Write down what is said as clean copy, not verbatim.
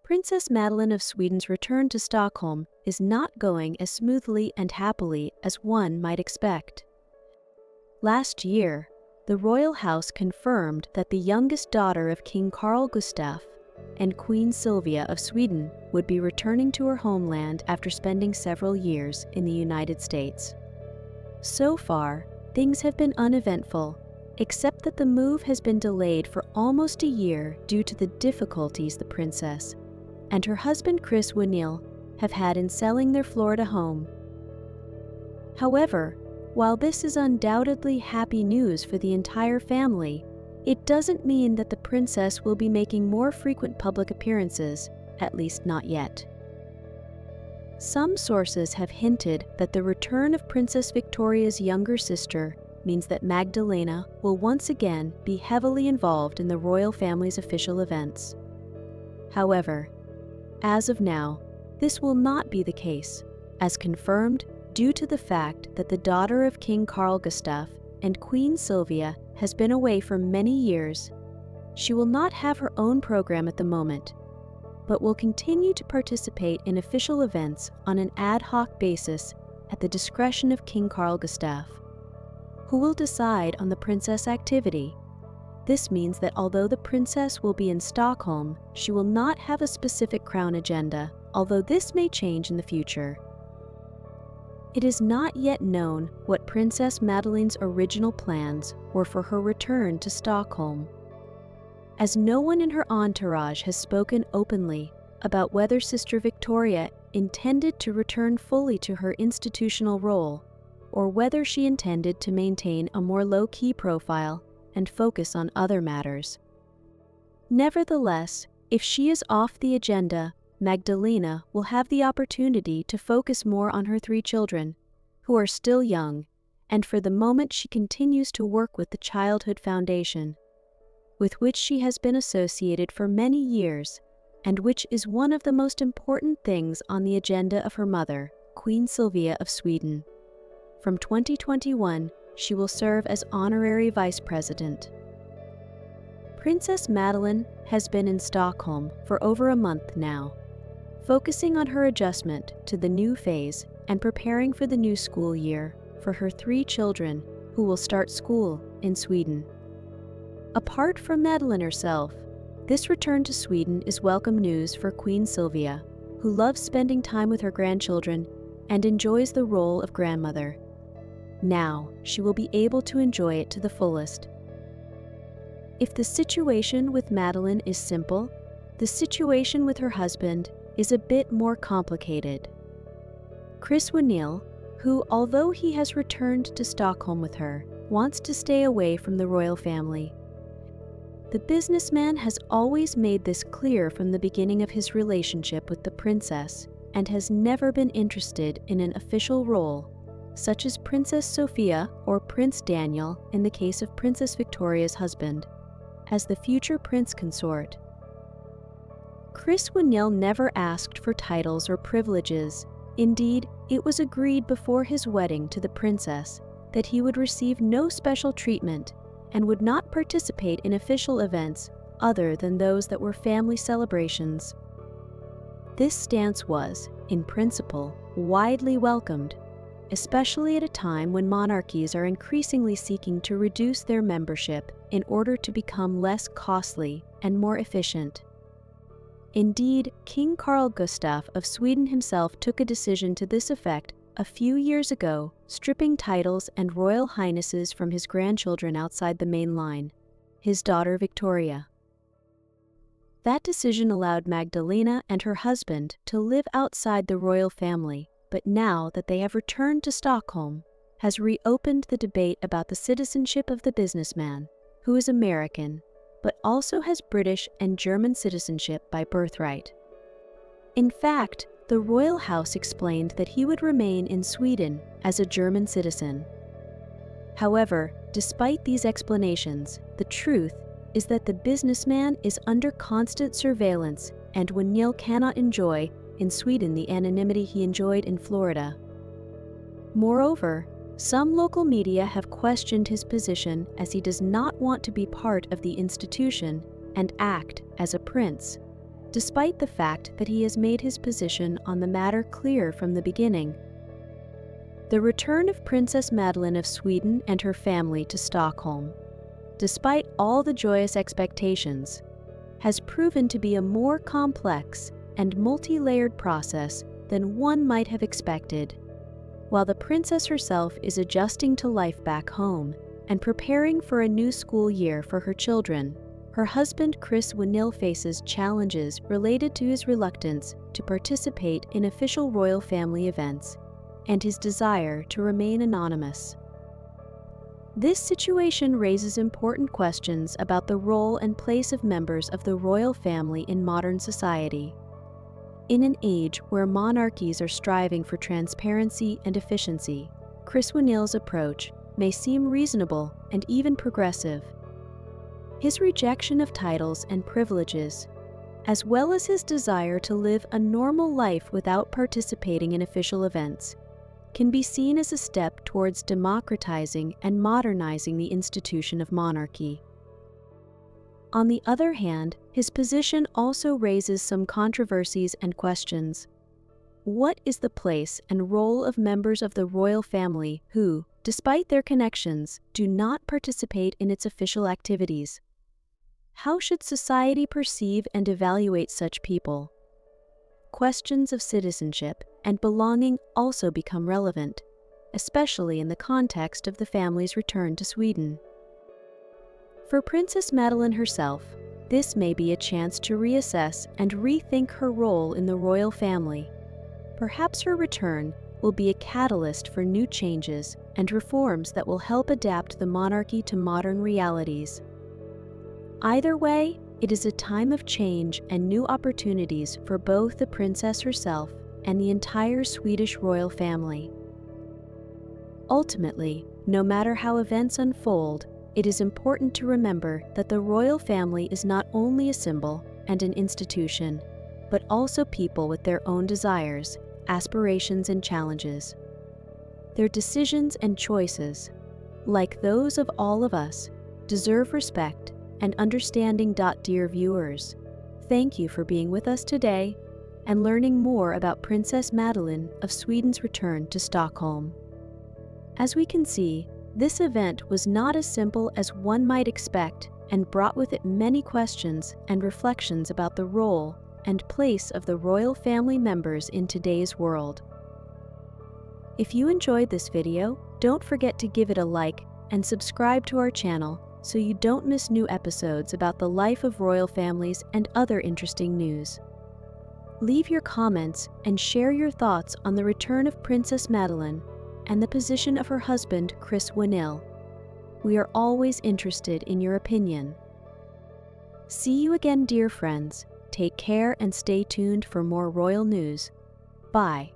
Princess Madeleine of Sweden's return to Stockholm is not going as smoothly and happily as one might expect. Last year, the royal house confirmed that the youngest daughter of King Carl Gustav and Queen Silvia of Sweden would be returning to her homeland after spending several years in the United States. So far, things have been uneventful, except that the move has been delayed for almost a year due to the difficulties the princess and her husband Chris have had in selling their Florida home. However, while this is undoubtedly happy news for the entire family, it doesn't mean that the princess will be making more frequent public appearances, at least not yet. Some sources have hinted that the return of Princess Victoria's younger sister means that Magdalena will once again be heavily involved in the royal family's official events. However, as of now, this will not be the case, as confirmed due to the fact that the daughter of King Carl Gustav and Queen Silvia has been away for many years. She will not have her own program at the moment, but will continue to participate in official events on an ad hoc basis at the discretion of King Carl Gustav, who will decide on the princess activity. This means that although the princess will be in Stockholm, she will not have a specific crown agenda, although this may change in the future. It is not yet known what Princess Madeleine's original plans were for her return to Stockholm, as no one in her entourage has spoken openly about whether Sister Victoria intended to return fully to her institutional role, or whether she intended to maintain a more low-key profile and focus on other matters. Nevertheless, if she is off the agenda, Magdalena will have the opportunity to focus more on her 3 children, who are still young, and for the moment she continues to work with the Childhood Foundation, with which she has been associated for many years, and which is one of the most important things on the agenda of her mother, Queen Silvia of Sweden. From 2021, she will serve as honorary vice president. Princess Madeleine has been in Stockholm for over a month now, focusing on her adjustment to the new phase and preparing for the new school year for her 3 children who will start school in Sweden. Apart from Madeleine herself, this return to Sweden is welcome news for Queen Silvia, who loves spending time with her grandchildren and enjoys the role of grandmother. Now, she will be able to enjoy it to the fullest. If the situation with Madeleine is simple, the situation with her husband is a bit more complicated. Chris, who, although he has returned to Stockholm with her, wants to stay away from the royal family. The businessman has always made this clear from the beginning of his relationship with the princess and has never been interested in an official role, such as Princess Sophia or Prince Daniel in the case of Princess Victoria's husband, as the future prince consort. Chris never asked for titles or privileges. Indeed, it was agreed before his wedding to the princess that he would receive no special treatment and would not participate in official events other than those that were family celebrations. This stance was, in principle, widely welcomed, especially at a time when monarchies are increasingly seeking to reduce their membership in order to become less costly and more efficient. Indeed, King Carl Gustav of Sweden himself took a decision to this effect a few years ago, stripping titles and royal highnesses from his grandchildren outside the main line, his daughter Victoria. That decision allowed Magdalena and her husband to live outside the royal family, but now that they have returned to Stockholm, has reopened the debate about the citizenship of the businessman, who is American, but also has British and German citizenship by birthright. In fact, the royal house explained that he would remain in Sweden as a German citizen. However, despite these explanations, the truth is that the businessman is under constant surveillance and cannot enjoy in Sweden the anonymity he enjoyed in Florida. Moreover, some local media have questioned his position as he does not want to be part of the institution and act as a prince, despite the fact that he has made his position on the matter clear from the beginning. The return of Princess Madeleine of Sweden and her family to Stockholm, despite all the joyous expectations, has proven to be a more complex and multi-layered process than one might have expected. While the princess herself is adjusting to life back home and preparing for a new school year for her children, her husband Chris faces challenges related to his reluctance to participate in official royal family events and his desire to remain anonymous. This situation raises important questions about the role and place of members of the royal family in modern society. In an age where monarchies are striving for transparency and efficiency, Chris approach may seem reasonable and even progressive. His rejection of titles and privileges, as well as his desire to live a normal life without participating in official events, can be seen as a step towards democratizing and modernizing the institution of monarchy. On the other hand, his position also raises some controversies and questions. What is the place and role of members of the royal family who, despite their connections, do not participate in its official activities? How should society perceive and evaluate such people? Questions of citizenship and belonging also become relevant, especially in the context of the family's return to Sweden. For Princess Madeleine herself, this may be a chance to reassess and rethink her role in the royal family. Perhaps her return will be a catalyst for new changes and reforms that will help adapt the monarchy to modern realities. Either way, it is a time of change and new opportunities for both the princess herself and the entire Swedish royal family. Ultimately, no matter how events unfold, it is important to remember that the royal family is not only a symbol and an institution, but also people with their own desires, aspirations, and challenges. Their decisions and choices, like those of all of us, deserve respect and understanding. Dear viewers, thank you for being with us today and learning more about Princess Madeleine of Sweden's return to Stockholm. As we can see, this event was not as simple as one might expect and brought with it many questions and reflections about the role and place of the royal family members in today's world. If you enjoyed this video, don't forget to give it a like and subscribe to our channel so you don't miss new episodes about the life of royal families and other interesting news. Leave your comments and share your thoughts on the return of Princess Madeleine and the position of her husband, Chris. We are always interested in your opinion. See you again, dear friends. Take care and stay tuned for more royal news. Bye.